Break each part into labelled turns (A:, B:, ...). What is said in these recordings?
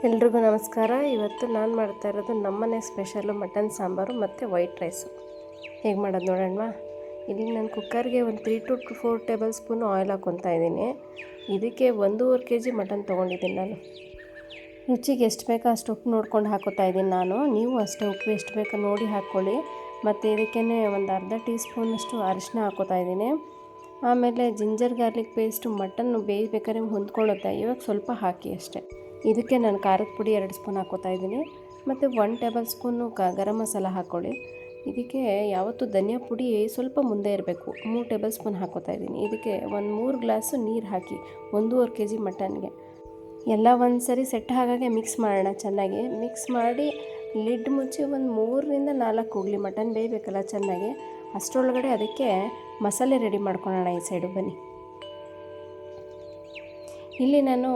A: ಎಲ್ರಿಗೂ ನಮಸ್ಕಾರ. ಇವತ್ತು ನಾನು ಮಾಡ್ತಾ ಇರೋದು ನಮ್ಮನೆ ಸ್ಪೆಷಲ್ಲು ಮಟನ್ ಸಾಂಬಾರು ಮತ್ತು ವೈಟ್ ರೈಸು. ಹೇಗೆ ಮಾಡೋದು ನೋಡೋಣವಾ. ಇಲ್ಲಿ ನಾನು ಕುಕ್ಕರ್ಗೆ ಒಂದು 3 to 4 ಟೇಬಲ್ ಸ್ಪೂನ್ ಆಯಿಲ್ ಹಾಕ್ಕೊತಾ ಇದ್ದೀನಿ. ಇದಕ್ಕೆ 1.5 kg ಮಟನ್ ತೊಗೊಂಡಿದ್ದೀನಿ ನಾನು. ರುಚಿಗೆ ಎಷ್ಟು ಬೇಕೋ ಅಷ್ಟು ಉಪ್ಪು ನೋಡ್ಕೊಂಡು ಹಾಕೋತಾ ಇದ್ದೀನಿ ನಾನು. ನೀವು ಅಷ್ಟೇ ಉಪ್ಪು ಎಷ್ಟು ಬೇಕೋ ನೋಡಿ ಹಾಕ್ಕೊಳ್ಳಿ. ಮತ್ತು ಇದಕ್ಕೇ ಒಂದು ಅರ್ಧ ಟೀ ಸ್ಪೂನಷ್ಟು ಅರಿಶಿನ ಹಾಕೋತಾ ಇದ್ದೀನಿ. ಆಮೇಲೆ ಜಿಂಜರ್ ಗಾರ್ಲಿಕ್ ಪೇಸ್ಟು ಮಟನ್ನು ಬೇಯಬೇಕಾದ್ರೆ ಹೊಂದ್ಕೊಳ್ಳುತ್ತೆ. ಇವಾಗ ಸ್ವಲ್ಪ ಹಾಕಿ ಅಷ್ಟೇ. ಇದಕ್ಕೆ ನಾನು ಖಾರದ ಪುಡಿ 2 ಸ್ಪೂನ್ ಹಾಕ್ಕೋತಾ ಇದ್ದೀನಿ. ಮತ್ತು 1 ಟೇಬಲ್ ಸ್ಪೂನು ಗರಂ ಮಸಾಲ ಹಾಕ್ಕೊಳ್ಳಿ. ಇದಕ್ಕೆ ಯಾವತ್ತೂ ಧನಿಯಾ ಪುಡಿ ಸ್ವಲ್ಪ ಮುಂದೆ ಇರಬೇಕು. 3 ಟೇಬಲ್ ಸ್ಪೂನ್ ಹಾಕ್ಕೋತಾ ಇದ್ದೀನಿ. ಇದಕ್ಕೆ ಒಂದು 3 ಗ್ಲಾಸು ನೀರು ಹಾಕಿ 1.5 kg ಮಟನ್ಗೆ ಎಲ್ಲ ಒಂದು ಸರಿ ಸೆಟ್ ಹಾಗಾಗಿ ಮಿಕ್ಸ್ ಮಾಡೋಣ. ಚೆನ್ನಾಗಿ ಮಿಕ್ಸ್ ಮಾಡಿ ಲಿಡ್ ಮುಚ್ಚಿ ಒಂದು 3ರಿಂದ 4 ಹೋಗಲಿ. ಮಟನ್ ಬೇಯಬೇಕಲ್ಲ ಚೆನ್ನಾಗಿ. ಅಷ್ಟರೊಳಗಡೆ ಅದಕ್ಕೆ ಮಸಾಲೆ ರೆಡಿ ಮಾಡ್ಕೊಳ್ಳೋಣ. ಈ ಸೈಡು ಬನ್ನಿ. ಇಲ್ಲಿ ನಾನು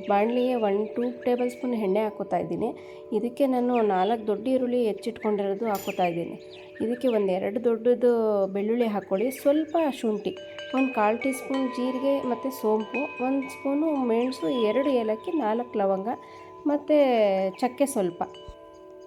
A: ಬಾಣಲಿಗೆ 1-2 ಟೇಬಲ್ ಸ್ಪೂನ್ ಎಣ್ಣೆ ಹಾಕ್ಕೋತಾ ಇದ್ದೀನಿ. ಇದಕ್ಕೆ ನಾನು 4 ದೊಡ್ಡ ಈರುಳ್ಳಿ ಹೆಚ್ಚಿಟ್ಕೊಂಡಿರೋದು ಹಾಕ್ಕೋತಾ ಇದ್ದೀನಿ. ಇದಕ್ಕೆ ಒಂದು 2 ದೊಡ್ಡದು ಬೆಳ್ಳುಳ್ಳಿ ಹಾಕ್ಕೊಳ್ಳಿ. ಸ್ವಲ್ಪ ಶುಂಠಿ, ಒಂದು 1/4 ಟೀ ಸ್ಪೂನ್ ಜೀರಿಗೆ ಮತ್ತು ಸೋಂಪು, 1 ಸ್ಪೂನು ಮೆಣಸು, 2 ಏಲಕ್ಕಿ, 4 ಲವಂಗ ಮತ್ತು ಚಕ್ಕೆ ಸ್ವಲ್ಪ.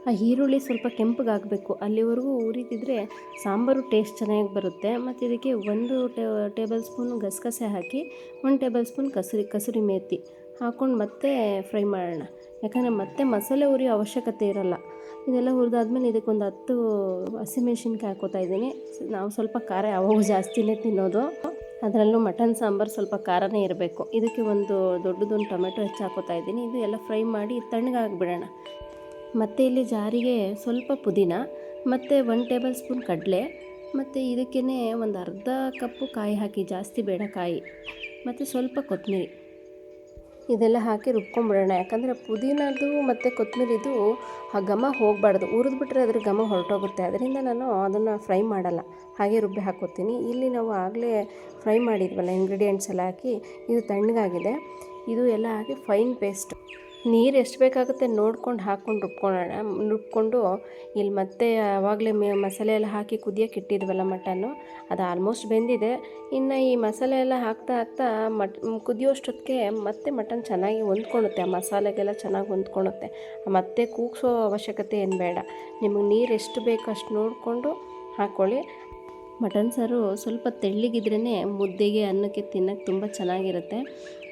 A: ಆ ಈರುಳ್ಳಿ ಸ್ವಲ್ಪ ಕೆಂಪಗಾಗಬೇಕು, ಅಲ್ಲಿವರೆಗೂ ಉರಿತಿದ್ರೆ ಸಾಂಬಾರು ಟೇಸ್ಟ್ ಚೆನ್ನಾಗಿ ಬರುತ್ತೆ. ಮತ್ತು ಇದಕ್ಕೆ 1 ಟೇಬಲ್ ಸ್ಪೂನ್ ಗಸಗಸೆ ಹಾಕಿ 1 ಟೇಬಲ್ ಸ್ಪೂನ್ ಕಸೂರಿ ಮೇಥಿ ಹಾಕ್ಕೊಂಡು ಮತ್ತೆ ಫ್ರೈ ಮಾಡೋಣ. ಯಾಕಂದರೆ ಮತ್ತೆ ಮಸಾಲೆ ಉರಿಯೋ ಅವಶ್ಯಕತೆ ಇರೋಲ್ಲ. ಇದೆಲ್ಲ ಹುರಿದಾದ್ಮೇಲೆ ಇದಕ್ಕೆ ಒಂದು 10 ಹಸಿಮೆಣ್ಸಿನ್ಕಾಯಿ ಹಾಕ್ಕೋತಾ ಇದ್ದೀನಿ. ನಾವು ಸ್ವಲ್ಪ ಖಾರ ಯಾವಾಗೂ ಜಾಸ್ತಿನೇ ತಿನ್ನೋದು, ಅದರಲ್ಲೂ ಮಟನ್ ಸಾಂಬಾರು ಸ್ವಲ್ಪ ಖಾರನೇ ಇರಬೇಕು. ಇದಕ್ಕೆ ಒಂದು ದೊಡ್ಡದೊಂದು ಟೊಮೆಟೊ ಹೆಚ್ಚು ಹಾಕ್ಕೋತಾ ಇದ್ದೀನಿ. ಇದು ಎಲ್ಲ ಫ್ರೈ ಮಾಡಿ ತಣ್ಣಗಾಗಿಬಿಡೋಣ. ಮತ್ತು ಇಲ್ಲಿ ಜಾರಿಗೆ ಸ್ವಲ್ಪ ಪುದೀನ ಮತ್ತು 1 ಟೇಬಲ್ ಸ್ಪೂನ್ ಕಡಲೆ ಮತ್ತು ಇದಕ್ಕೇ ಒಂದು ಅರ್ಧ ಕಪ್ಪು ಕಾಯಿ ಹಾಕಿ, ಜಾಸ್ತಿ ಬೇಡ ಕಾಯಿ, ಮತ್ತು ಸ್ವಲ್ಪ ಕೊತ್ತಂಬರಿ ಇದೆಲ್ಲ ಹಾಕಿ ರುಬ್ಕೊಂಬಿಡೋಣ. ಯಾಕಂದರೆ ಪುದೀನದು ಮತ್ತು ಕೊತ್ತಂಬರಿದು ಆ ಘಮ ಹೋಗಬಾರ್ದು. ಹುರಿದ್ಬಿಟ್ರೆ ಅದ್ರ ಘಮ ಹೊರಟೋಗುತ್ತೆ. ಅದರಿಂದ ನಾನು ಅದನ್ನು ಫ್ರೈ ಮಾಡಲ್ಲ, ಹಾಗೆ ರುಬ್ಬಿ ಹಾಕ್ಕೋತೀನಿ. ಇಲ್ಲಿ ನಾವು ಆಗಲೇ ಫ್ರೈ ಮಾಡಿದ್ವಲ್ಲ ಇಂಗ್ರೀಡಿಯೆಂಟ್ಸ್ ಎಲ್ಲ ಹಾಕಿ, ಇದು ತಣ್ಣಗಾಗಿದೆ. ಇದು ಎಲ್ಲ ಹಾಕಿ ಫೈನ್ ಪೇಸ್ಟ್. ನೀರು ಎಷ್ಟು ಬೇಕಾಗುತ್ತೆ ನೋಡ್ಕೊಂಡು ಹಾಕ್ಕೊಂಡು ರುಬ್ಕೊಂಡು ಇಲ್ಲಿ ಮತ್ತೆ ಆವಾಗಲೇ ಮಸಾಲೆ ಎಲ್ಲ ಹಾಕಿ ಕುದಿಯೋಕೆ ಇಟ್ಟಿದ್ವಲ್ಲ ಮಟನ್ನು, ಅದು ಆಲ್ಮೋಸ್ಟ್ ಬೆಂದಿದೆ. ಇನ್ನು ಈ ಮಸಾಲೆ ಎಲ್ಲ ಹಾಕ್ತಾ ಕುದಿಯೋಷ್ಟೊತ್ತಿಗೆ ಮತ್ತೆ ಮಟನ್ ಚೆನ್ನಾಗಿ ಹೊಂದ್ಕೊಳ್ಳುತ್ತೆ. ಆ ಮಸಾಲೆಗೆಲ್ಲ ಚೆನ್ನಾಗಿ ಹೊಂದ್ಕೊಳ್ಳುತ್ತೆ. ಮತ್ತೆ ಕೂಗಿಸೋ ಅವಶ್ಯಕತೆ ಏನು ಬೇಡ. ನಿಮಗೆ ನೀರು ಎಷ್ಟು ಬೇಕೋ ಅಷ್ಟು ನೋಡಿಕೊಂಡು ಹಾಕ್ಕೊಳ್ಳಿ. ಮಟನ್ ಸಾರು ಸ್ವಲ್ಪ ತೆಳ್ಳಗಿದ್ರೇ ಮುದ್ದೆಗೆ ಅನ್ನಕ್ಕೆ ತಿನ್ನೋಕ್ಕೆ ತುಂಬ ಚೆನ್ನಾಗಿರುತ್ತೆ.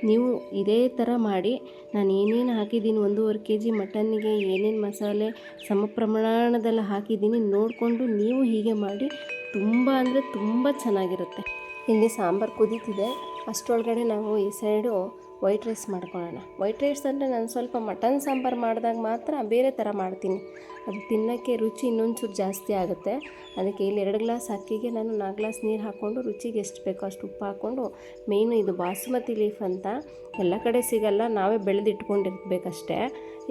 A: ನೀವು ಇದೇ ಥರ ಮಾಡಿ. ನಾನು ಏನೇನು ಹಾಕಿದ್ದೀನಿ 1.5 kg ಮಟನ್ನಿಗೆ ಏನೇನು ಮಸಾಲೆ ಸಮ ಪ್ರಮಾಣದಲ್ಲಿ ಹಾಕಿದ್ದೀನಿ ನೋಡಿಕೊಂಡು ನೀವು ಹೀಗೆ ಮಾಡಿ. ತುಂಬ ಅಂದರೆ ತುಂಬ ಚೆನ್ನಾಗಿರುತ್ತೆ. ಇಲ್ಲಿ ಸಾಂಬಾರು ಕುದೀತಿದೆ. ಅಷ್ಟರೊಳಗಡೆ ನಾವು ಈ ಸೈಡು ವೈಟ್ ರೈಸ್ ಮಾಡ್ಕೊಳ್ಳೋಣ. ವೈಟ್ ರೈಸ್ ಅಂದರೆ ನಾನು ಸ್ವಲ್ಪ ಮಟನ್ ಸಾಂಬಾರು ಮಾಡಿದಾಗ ಮಾತ್ರ ಬೇರೆ ಥರ ಮಾಡ್ತೀನಿ. ಅದು ತಿನ್ನೋಕ್ಕೆ ರುಚಿ ಇನ್ನೊಂಚೂರು ಜಾಸ್ತಿ ಆಗುತ್ತೆ. ಅದಕ್ಕೆ ಇಲ್ಲಿ 2 ಗ್ಲಾಸ್ ಅಕ್ಕಿಗೆ ನಾನು 4 ಗ್ಲಾಸ್ ನೀರು ಹಾಕ್ಕೊಂಡು ರುಚಿಗೆ ಎಷ್ಟು ಬೇಕೋ ಅಷ್ಟು ಉಪ್ಪು ಹಾಕ್ಕೊಂಡು, ಮೇಯ್ನು ಇದು ಬಾಸುಮತಿ ಲೀಫ್ ಅಂತ ಎಲ್ಲ ಕಡೆ ಸಿಗಲ್ಲ, ನಾವೇ ಬೆಳೆದಿಟ್ಕೊಂಡಿರ್ಬೇಕಷ್ಟೇ.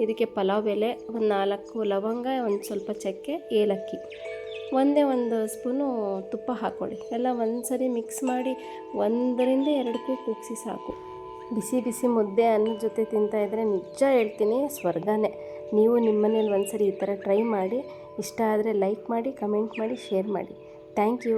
A: ಇದಕ್ಕೆ ಪಲಾವ್ ಎಲೆ, ಒಂದು 4 ಲವಂಗ, ಒಂದು ಸ್ವಲ್ಪ ಚಕ್ಕೆ, ಏಲಕ್ಕಿ, ಒಂದು ಸ್ಪೂನು ತುಪ್ಪ ಹಾಕ್ಕೊಳ್ಳಿ. ಎಲ್ಲ ಒಂದು ಸರಿ ಮಿಕ್ಸ್ ಮಾಡಿ 1-2 ಕೂಗಿಸಿ ಸಾಕು. ಬಿಸಿ ಬಿಸಿ ಮುದ್ದೆ ಅನ್ನದ ಜೊತೆ ತಿಂತಾಯಿದ್ರೆ ನಿಜ ಹೇಳ್ತೀನಿ ಸ್ವರ್ಗನೇ. ನೀವು ನಿಮ್ಮನೇಲಿ ಒಂದು ಸರಿ ಈ ಥರ ಟ್ರೈ ಮಾಡಿ. ಇಷ್ಟ ಆದರೆ ಲೈಕ್ ಮಾಡಿ, ಕಮೆಂಟ್ ಮಾಡಿ, ಶೇರ್ ಮಾಡಿ. Thank you.